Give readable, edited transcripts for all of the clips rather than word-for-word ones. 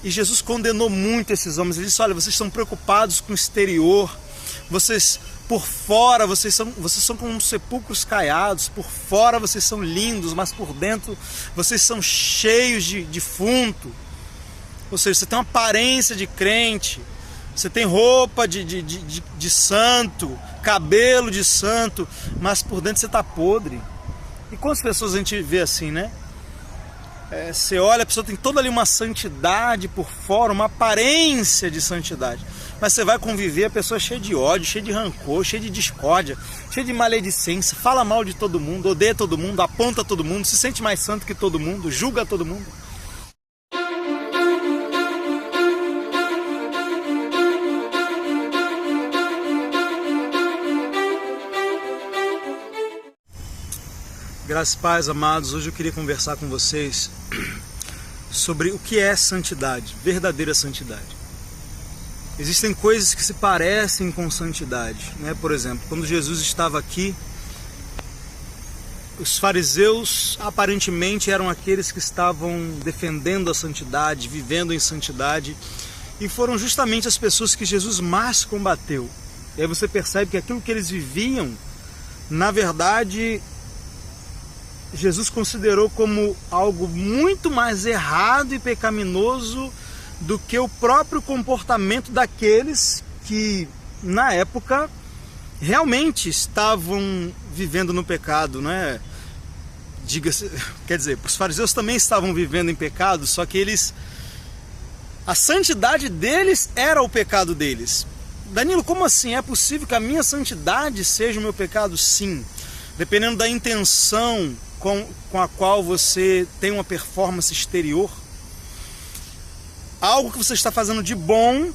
E Jesus condenou muito esses homens. Ele disse: olha, vocês estão preocupados com o exterior, vocês por fora, vocês são como sepulcros caiados, por fora vocês são lindos, mas por dentro vocês são cheios de defunto. Ou seja, você tem uma aparência de crente, você tem roupa de santo, cabelo de santo, mas por dentro você está podre. E quantas pessoas a gente vê assim, né? Você olha, a pessoa tem toda ali uma santidade por fora, uma aparência de santidade, mas você vai conviver, a pessoa é cheia de ódio, cheia de rancor, cheia de discórdia, cheia de maledicência, fala mal de todo mundo, odeia todo mundo, aponta todo mundo, se sente mais santo que todo mundo, julga todo mundo. Graças e paz, amados. Hoje eu queria conversar com vocês sobre o que é santidade, verdadeira santidade. Existem coisas que se parecem com santidade, né? Por exemplo, quando Jesus estava aqui, os fariseus aparentemente eram aqueles que estavam defendendo a santidade, vivendo em santidade, e foram justamente as pessoas que Jesus mais combateu. E aí você percebe que aquilo que eles viviam, na verdade, Jesus considerou como algo muito mais errado e pecaminoso do que o próprio comportamento daqueles que, na época, realmente estavam vivendo no pecado, né? Quer dizer, os fariseus também estavam vivendo em pecado, só que a santidade deles era o pecado deles. Danilo, como assim? É possível que a minha santidade seja o meu pecado? Sim. Dependendo da intenção com a qual você tem uma performance exterior, algo que você está fazendo de bom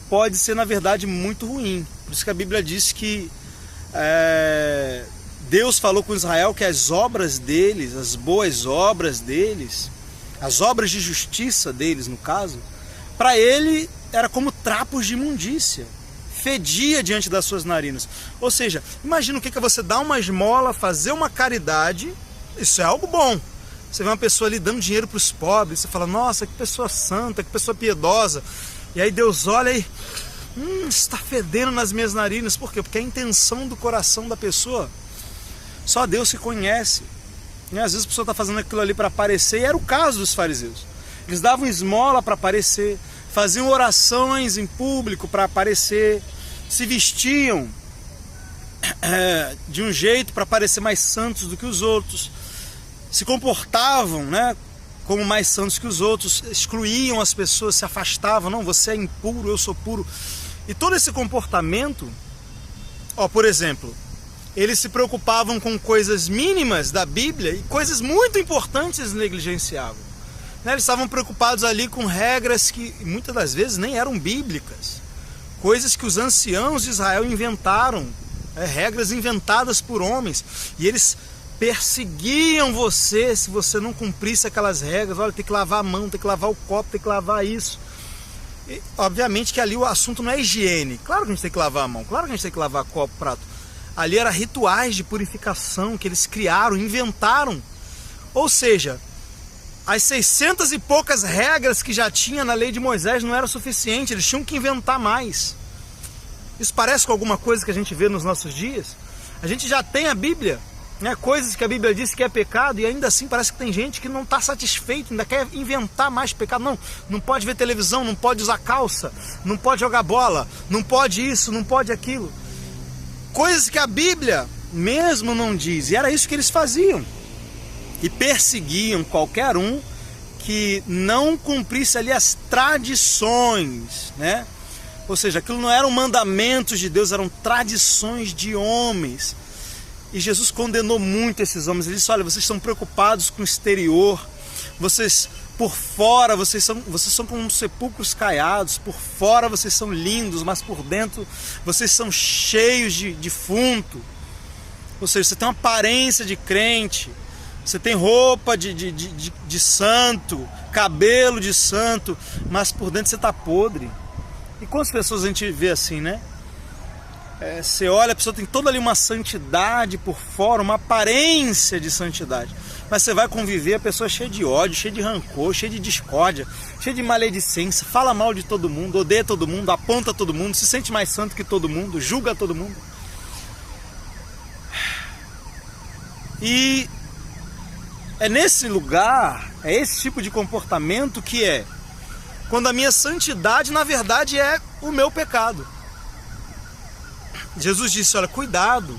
pode ser, na verdade, muito ruim. Por isso que a Bíblia diz que Deus falou com Israel que as obras deles, as boas obras deles, as obras de justiça deles, no caso, para ele era como trapos de imundícia, fedia diante das suas narinas. Ou seja, imagina o que é você dar uma esmola, fazer uma caridade. Isso é algo bom. Você vê uma pessoa ali dando dinheiro para os pobres, você fala: nossa, que pessoa santa, que pessoa piedosa. E aí Deus olha e está fedendo nas minhas narinas. Por quê? Porque a intenção do coração da pessoa, só Deus se conhece. E às vezes a pessoa está fazendo aquilo ali para aparecer, e era o caso dos fariseus. Eles davam esmola para aparecer, faziam orações em público para aparecer, se vestiam de um jeito para parecer mais santos do que os outros, se comportavam, né, como mais santos que os outros, excluíam as pessoas, se afastavam. Não, você é impuro, eu sou puro. E todo esse comportamento, por exemplo, eles se preocupavam com coisas mínimas da Bíblia e coisas muito importantes eles negligenciavam. Eles estavam preocupados ali com regras que muitas das vezes nem eram bíblicas, coisas que os anciãos de Israel inventaram, regras inventadas por homens, e eles perseguiam você se você não cumprisse aquelas regras. Olha, tem que lavar a mão, tem que lavar o copo, tem que lavar isso. E, obviamente que ali o assunto não é higiene. Claro que a gente tem que lavar a mão, claro que a gente tem que lavar copo, prato. Ali era rituais de purificação que eles criaram, inventaram. Ou seja, as 600 e poucas regras que já tinha na lei de Moisés não era suficiente, eles tinham que inventar mais. Isso parece com alguma coisa que a gente vê nos nossos dias? A gente já tem a Bíblia, né? Coisas que a Bíblia diz que é pecado, e ainda assim parece que tem gente que não está satisfeito, ainda quer inventar mais pecado. Não pode ver televisão, não pode usar calça, não pode jogar bola, não pode isso, não pode aquilo. Coisas que a Bíblia mesmo não diz, e era isso que eles faziam. E perseguiam qualquer um que não cumprisse ali as tradições, né? Ou seja, aquilo não eram mandamentos de Deus, eram tradições de homens. E Jesus condenou muito esses homens. Ele disse: olha, vocês estão preocupados com o exterior, vocês por fora, vocês são como sepulcros caiados, por fora vocês são lindos, mas por dentro vocês são cheios de defunto. Ou seja, você tem uma aparência de crente, você tem roupa de santo, cabelo de santo, mas por dentro você está podre. E quantas pessoas a gente vê assim, né? Você olha, a pessoa tem toda ali uma santidade por fora, uma aparência de santidade. Mas você vai conviver, a pessoa é cheia de ódio, cheia de rancor, cheia de discórdia, cheia de maledicência, fala mal de todo mundo, odeia todo mundo, aponta todo mundo, se sente mais santo que todo mundo, julga todo mundo. E é nesse lugar, é esse tipo de comportamento que é quando a minha santidade, na verdade, é o meu pecado. Jesus disse, olha, cuidado,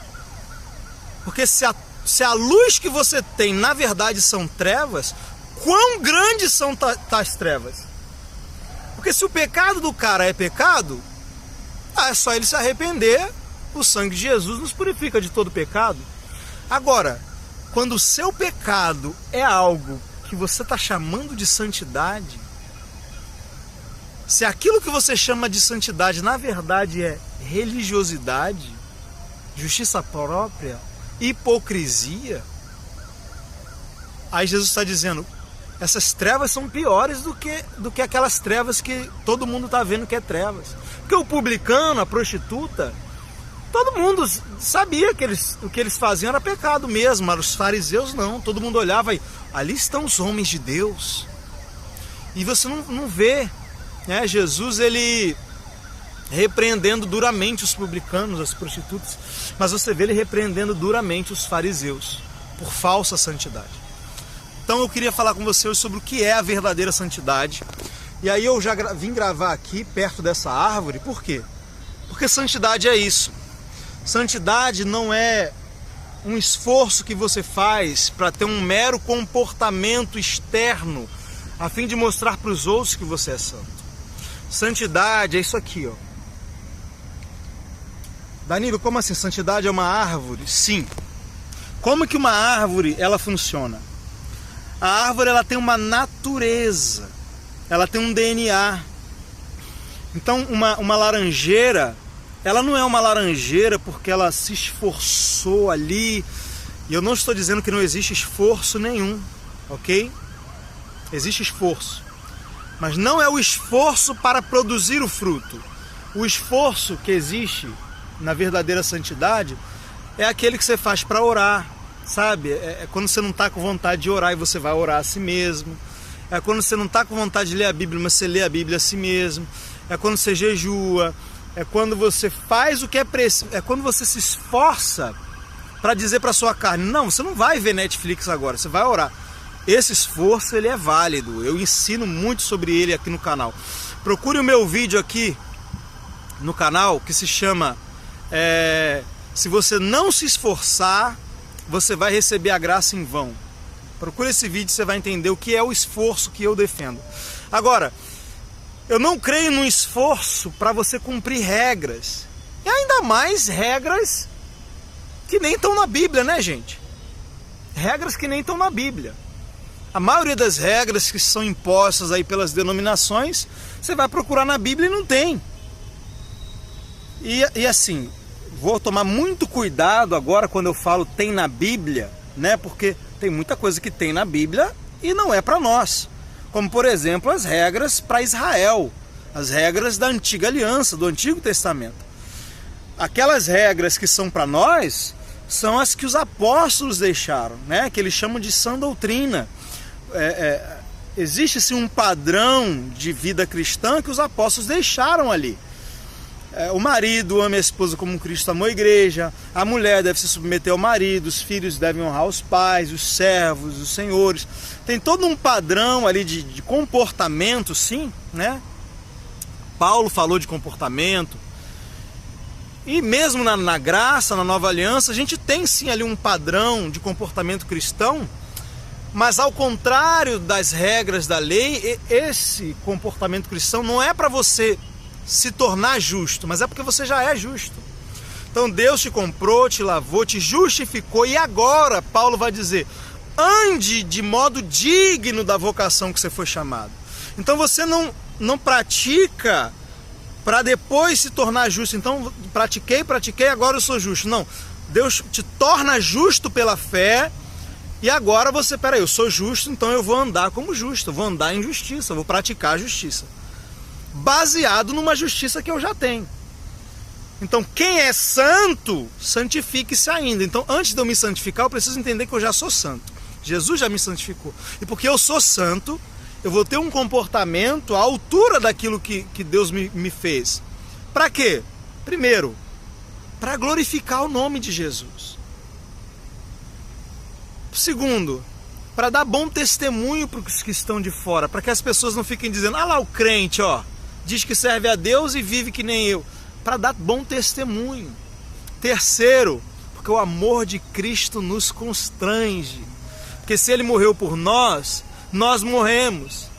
porque se a luz que você tem, na verdade, são trevas, quão grandes são tais trevas? Porque se o pecado do cara é pecado, é só ele se arrepender, o sangue de Jesus nos purifica de todo pecado. Agora, quando o seu pecado é algo que você está chamando de santidade, se aquilo que você chama de santidade, na verdade, é religiosidade, justiça própria, hipocrisia, aí Jesus está dizendo, essas trevas são piores do que aquelas trevas que todo mundo está vendo que é trevas. Porque o publicano, a prostituta, todo mundo sabia que o que eles faziam era pecado mesmo, mas os fariseus não, todo mundo olhava e ali estão os homens de Deus. E você não vê, né, Jesus, ele repreendendo duramente os publicanos, as prostitutas, mas você vê ele repreendendo duramente os fariseus por falsa santidade. Então eu queria falar com você hoje sobre o que é a verdadeira santidade. E aí eu já vim gravar aqui perto dessa árvore. Por quê? Porque santidade é isso. Santidade não é um esforço que você faz para ter um mero comportamento externo a fim de mostrar para os outros que você é santo. Santidade é isso aqui, ó. Danilo, como assim? Santidade é uma árvore? Sim. Como que uma árvore ela funciona? A árvore ela tem uma natureza, ela tem um DNA. Então uma laranjeira, ela não é uma laranjeira porque ela se esforçou ali. E eu não estou dizendo que não existe esforço nenhum, ok? Existe esforço. Mas não é o esforço para produzir o fruto. O esforço que existe na verdadeira santidade é aquele que você faz para orar, sabe? É quando você não está com vontade de orar e você vai orar a si mesmo. É quando você não está com vontade de ler a Bíblia, mas você lê a Bíblia a si mesmo. É quando você jejua. É quando você faz o que é preciso. É quando você se esforça para dizer para sua carne, não, você não vai ver Netflix agora, você vai orar. Esse esforço ele é válido. Eu ensino muito sobre ele aqui no canal. Procure o meu vídeo aqui no canal que se chama se você não se esforçar, você vai receber a graça em vão. Procure esse vídeo, você vai entender o que é o esforço que eu defendo. Agora, eu não creio no esforço para você cumprir regras. E ainda mais regras que nem estão na Bíblia, né, gente? Regras que nem estão na Bíblia. A maioria das regras que são impostas aí pelas denominações, você vai procurar na Bíblia e não tem. E assim, vou tomar muito cuidado agora quando eu falo tem na Bíblia, né? Porque tem muita coisa que tem na Bíblia e não é para nós. Como, por exemplo, as regras para Israel, as regras da antiga aliança, do Antigo Testamento. Aquelas regras que são para nós são as que os apóstolos deixaram, né? Que eles chamam de sã doutrina. Existe sim um padrão de vida cristã que os apóstolos deixaram ali. O marido ama a esposa como Cristo amou a igreja, a mulher deve se submeter ao marido, os filhos devem honrar os pais, os servos, os senhores. Tem todo um padrão ali de comportamento, sim, né? Paulo falou de comportamento. E mesmo na graça, na nova aliança, a gente tem sim ali um padrão de comportamento cristão, mas ao contrário das regras da lei, esse comportamento cristão não é para você se tornar justo, mas é porque você já é justo. Então Deus te comprou, te lavou, te justificou e agora, Paulo vai dizer, ande de modo digno da vocação que você foi chamado. Então você não pratica para depois se tornar justo. Então pratiquei, agora eu sou justo. Não, Deus te torna justo pela fé e agora você, peraí, eu sou justo, então eu vou andar como justo, eu vou andar em justiça, eu vou praticar a justiça. Baseado numa justiça que eu já tenho. Então, quem é santo, santifique-se ainda. Então, antes de eu me santificar, eu preciso entender que eu já sou santo. Jesus já me santificou. E porque eu sou santo, eu vou ter um comportamento à altura daquilo que Deus me fez. Para quê? Primeiro, para glorificar o nome de Jesus. Segundo, para dar bom testemunho para os que estão de fora, para que as pessoas não fiquem dizendo, ah lá o crente, ó, diz que serve a Deus e vive que nem eu. Para dar bom testemunho. Terceiro, porque o amor de Cristo nos constrange. Porque se Ele morreu por nós, nós morremos.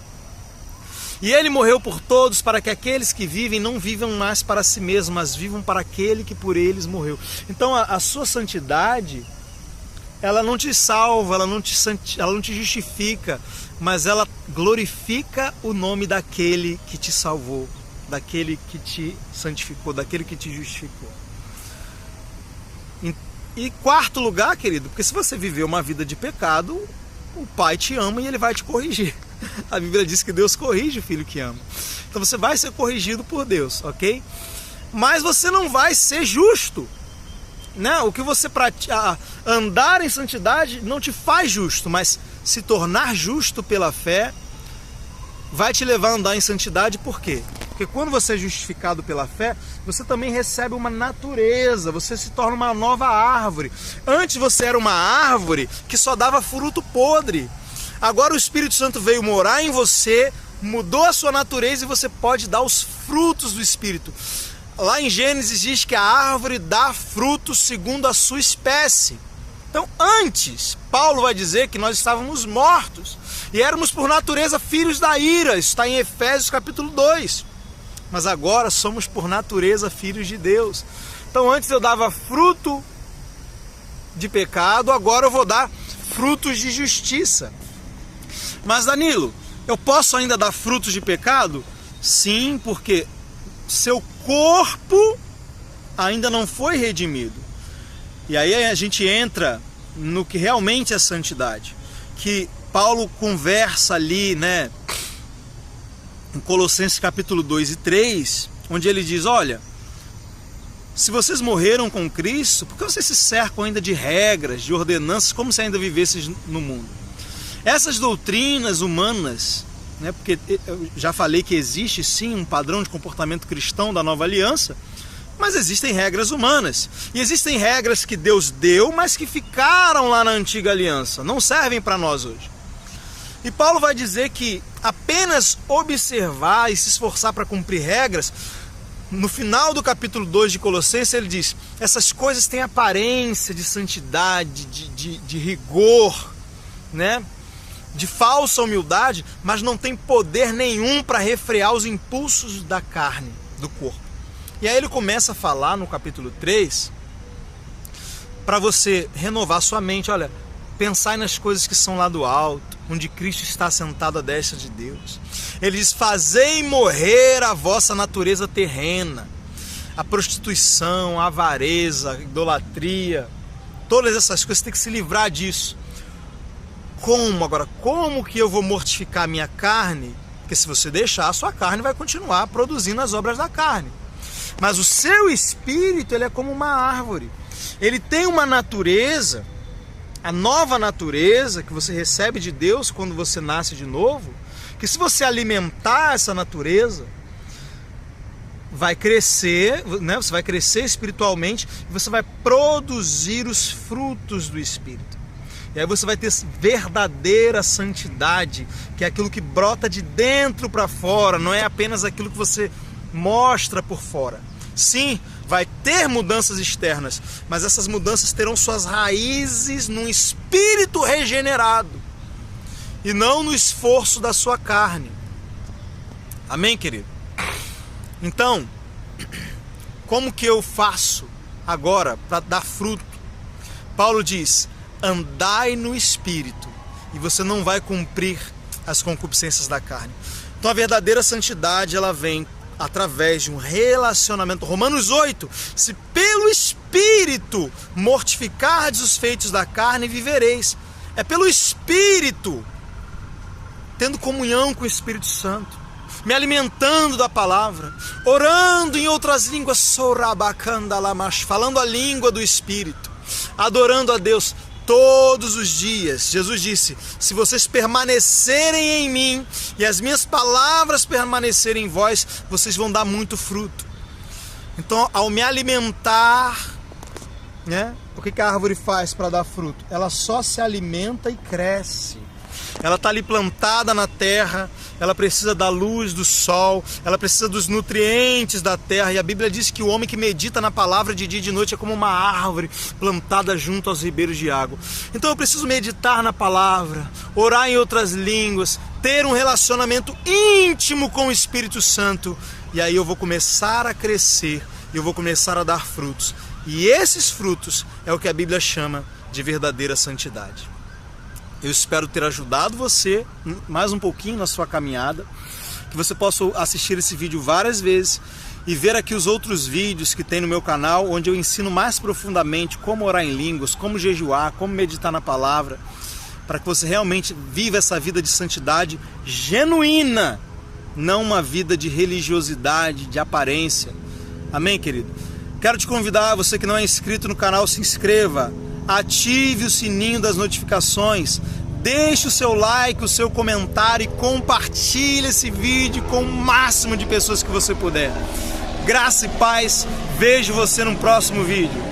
E Ele morreu por todos para que aqueles que vivem não vivam mais para si mesmos, mas vivam para aquele que por eles morreu. Então a sua santidade, ela não te salva, ela não te justifica, mas ela glorifica o nome daquele que te salvou, daquele que te santificou, daquele que te justificou. E quarto lugar, querido, porque se você viver uma vida de pecado, o Pai te ama e Ele vai te corrigir. A Bíblia diz que Deus corrige o filho que ama. Então você vai ser corrigido por Deus, ok? Mas você não vai ser justo, né? O que você pratica, andar em santidade não te faz justo, mas se tornar justo pela fé vai te levar a andar em santidade. Por quê? Porque quando você é justificado pela fé, você também recebe uma natureza, você se torna uma nova árvore. Antes você era uma árvore que só dava fruto podre. Agora o Espírito Santo veio morar em você, mudou a sua natureza e você pode dar os frutos do Espírito. Lá em Gênesis diz que a árvore dá frutos segundo a sua espécie. Então antes, Paulo vai dizer que nós estávamos mortos e éramos por natureza filhos da ira. Isso está em Efésios capítulo 2. Mas agora somos por natureza filhos de Deus. Então antes eu dava fruto de pecado, agora eu vou dar frutos de justiça. Mas Danilo, eu posso ainda dar frutos de pecado? Sim, porque seu corpo ainda não foi redimido. E aí a gente entra no que realmente é santidade. Que Paulo conversa ali, né, em Colossenses capítulo 2 e 3, onde ele diz, olha, se vocês morreram com Cristo, por que vocês se cercam ainda de regras, de ordenanças, como se ainda vivessem no mundo? Essas doutrinas humanas, né, porque eu já falei que existe sim um padrão de comportamento cristão da nova aliança, mas existem regras humanas. E existem regras que Deus deu, mas que ficaram lá na antiga aliança, não servem para nós hoje. E Paulo vai dizer que apenas observar e se esforçar para cumprir regras, no final do capítulo 2 de Colossenses ele diz, essas coisas têm aparência de santidade, de rigor, né? De falsa humildade, mas não tem poder nenhum para refrear os impulsos da carne, do corpo. E aí ele começa a falar no capítulo 3, para você renovar sua mente, olha, pensai nas coisas que são lá do alto, onde Cristo está sentado à destra de Deus. Ele diz, fazei morrer a vossa natureza terrena, a prostituição, a avareza, a idolatria, todas essas coisas, você tem que se livrar disso. Como? Agora, como que eu vou mortificar a minha carne? Porque se você deixar, a sua carne vai continuar produzindo as obras da carne. Mas o seu espírito, ele é como uma árvore. Ele tem uma natureza, a nova natureza que você recebe de Deus quando você nasce de novo, que se você alimentar essa natureza, vai crescer, né? Você vai crescer espiritualmente e você vai produzir os frutos do Espírito. E aí você vai ter verdadeira santidade, que é aquilo que brota de dentro para fora, não é apenas aquilo que você mostra por fora. Sim, vai ter mudanças externas, mas essas mudanças terão suas raízes num espírito regenerado e não no esforço da sua carne. Amém, querido? Então, como que eu faço agora para dar fruto? Paulo diz, andai no Espírito e você não vai cumprir as concupiscências da carne. Então a verdadeira santidade, ela vem através de um relacionamento. Romanos 8, se pelo Espírito mortificardes os feitos da carne, vivereis. É pelo Espírito, tendo comunhão com o Espírito Santo. me alimentando da palavra, orando em outras línguas, falando a língua do Espírito, adorando a Deus todos os dias. Jesus disse: se vocês permanecerem em mim e as minhas palavras permanecerem em vós, vocês vão dar muito fruto. Então, ao me alimentar, né, o que a árvore faz para dar fruto? Ela só se alimenta e cresce. Ela está ali plantada na terra, ela precisa da luz do sol, ela precisa dos nutrientes da terra. E a Bíblia diz que o homem que medita na palavra de dia e de noite é como uma árvore plantada junto aos ribeiros de água. Então eu preciso meditar na palavra, orar em outras línguas, ter um relacionamento íntimo com o Espírito Santo. E aí eu vou começar a crescer, eu vou começar a dar frutos. E esses frutos é o que a Bíblia chama de verdadeira santidade. Eu espero ter ajudado você mais um pouquinho na sua caminhada, que você possa assistir esse vídeo várias vezes e ver aqui os outros vídeos que tem no meu canal, onde eu ensino mais profundamente como orar em línguas, como jejuar, como meditar na palavra, para que você realmente viva essa vida de santidade genuína, não uma vida de religiosidade, de aparência. Amém, querido? Quero te convidar, você que não é inscrito no canal, se inscreva. Ative o sininho das notificações, deixe o seu like, o seu comentário e compartilhe esse vídeo com o máximo de pessoas que você puder. Graça e paz, vejo você no próximo vídeo.